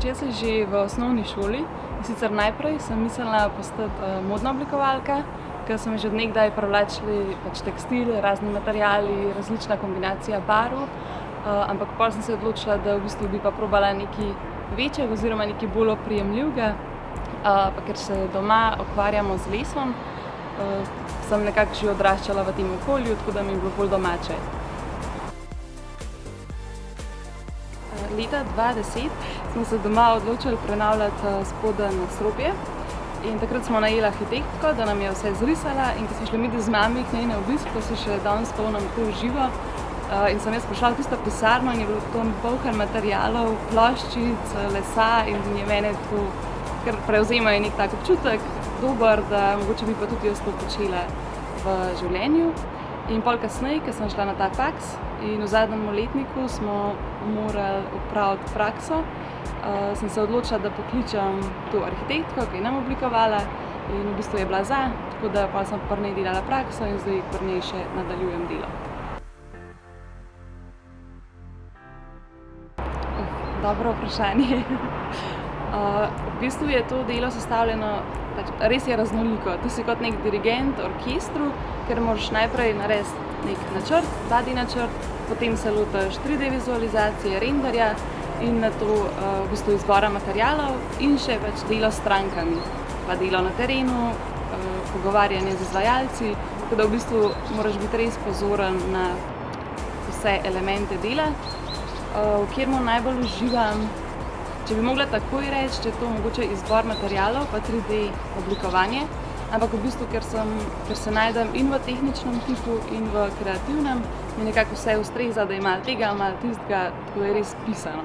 Jaz sem že v osnovni šoli, in sicer najprej sem mislila postati modna oblikovalka, ker so me že od nekdaj privlačili tekstil, razni materiali, različna kombinacija barv, ampak pol sem se odločila, da v bistvu bi pa probala nekaj večjega oziroma nekaj bolj oprijemljivega, pa ker se doma ukvarjamo z lesom, sem nekako že odraščala v tem okolju, tako da mi je bilo bolj domače. Leta 2010 smo se doma odločili prenavljati spodnje nadstropje in takrat smo najeli arhitektko, da nam je vse zrisala, in ko smo šli midve z mami k njej na obisk, to se še danes spomnim tako v živo, in sem jaz prišla v tisto pisarno in je bilo tam polno materialov, ploščic, lesa, in je mene tako kar prevzemal nek tak občutek dober, da mogoče bi pa tudi jaz to počela v življenju. In pol kasneje, ko sem šla na ta faks in v zadnjem letniku smo morali opraviti prakso, sem se odločila, da pokličem to arhitektko, ki je nam oblikovala, in v bistvu je bila za, tako da pol sem pri njej delala prakso in zdaj pri njej še nadaljujem delo. Dobro vprašanje. V bistvu je to delo sestavljeno, res je raznoliko. Ti si kot nek dirigent orkestru, ker moraš najprej narediti nek načrt, 2D načrt, potem se lotiš 3D vizualizacije, renderja in nato v bistvu izbora materialov in še delo s strankami, pa delo na terenu, pogovarjanje z izvajalci, tako da v bistvu moraš biti res pozoren na vse elemente dela. V katerem najbolj uživam, če bi mogla takoj reči, je to mogoče izbor materialov pa 3D oblikovanje, ampak v bistvu, ker se najdem in v tehničnem tipu in v kreativnem, mi nekako vse ustreza, da je malo tega, malo tistega, tako je res pisano.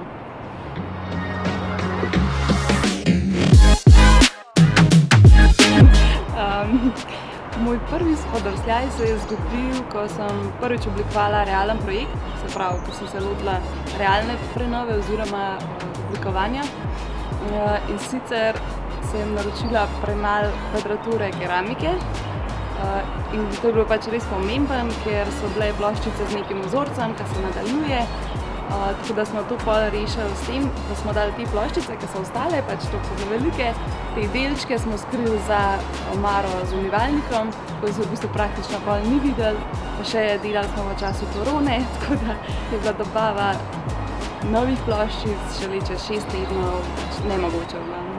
Moj prvi spodrsljaj se je zgodil, ko sem prvič oblikovala realen projekt, se pravi, ko sem se lotila realne prenove oziroma oblikovanja. In sicer sem naročila premalo kvadrature keramike in to je bilo res pomembno, ker so bile ploščice z nekim vzorcem, ki se nadaljuje. Tako da smo to pol rešili s tem, da smo dali te ploščice, ki so ostale, toliko so bile velike, te delčke smo skrili za omaro z umivalnikom, tako da se v bistvu praktično pol ni videlo, pa še delali smo v času korone, tako da je bila dobava novih ploščic šele čez 6 tednov nemogoče v glavnem.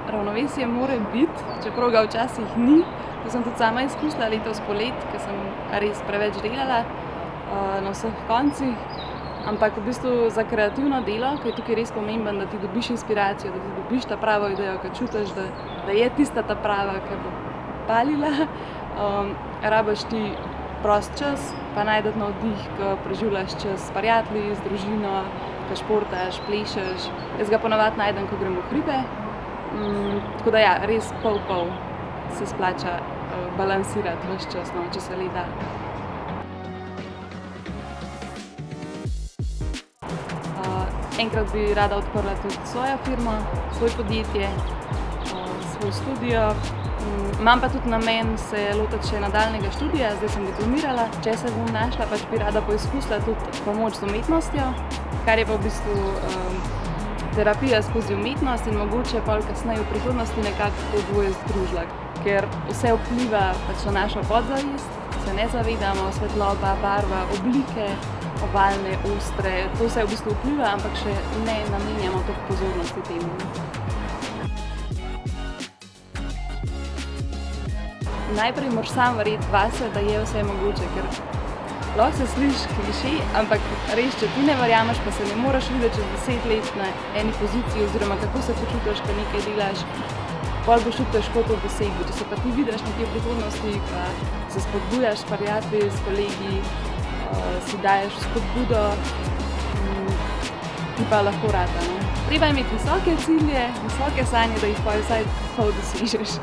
Ravnovesje mora biti, čeprav ga včasih ni. To sem tudi sama izkusila letos poleti, ker sem res preveč delala na vseh koncih. Ampak v bistvu za kreativno delo, ki je tukaj res pomembno, da ti dobiš inspiracijo, da ti dobiš ta pravo idejo, ki čutiš, da je tista ta prava, ki bo palila. Rabiš ti prost čas, pa najti navdih, ko preživljaš čas s prijatelji, z družino, ko športaš, plešeš. Jaz ga ponavadi najdem, ko grem v hribe. Tako da ja, res pol se splača balansirati ves čas, če se le da. Enkrat bi rada odprla tudi svojo firmo, svoje podjetje, svoj studio. Imam pa tudi namen se lotiti še nadaljnjega študija, zdaj sem diplomirala. Če se bom našla, bi rada poizkusila tudi pomoč z umetnostjo, kar je pa v bistvu terapija skozi umetnost in mogoče pol kasneje v prihodnosti nekako to dvoje združila. Ker vse vpliva na našo podzavest, se ne zavedamo, svetloba, barva, oblike, ovalne, ostre, to vse v bistvu vpliva, ampak še ne namenjamo toliko pozornosti temu. Najprej moraš sam verjeti vase, da je vse mogoče, ker lahko se sliši klišej, ampak res, če ti ne verjameš, pa se ne moraš videti čez 10 let na eni poziciji oziroma kako se počutiš, ko nekaj delaš, pol boš tudi težko to dosegel. Če se pa ti vidiš nekje v prihodnosti, pa se spodbujaš s prijatelji, s kolegi, si daješ spodbudo, ti pa lahko rata. Treba imeti visoke cilje, visoke sanje, da jih pa vsaj pol dosežeš.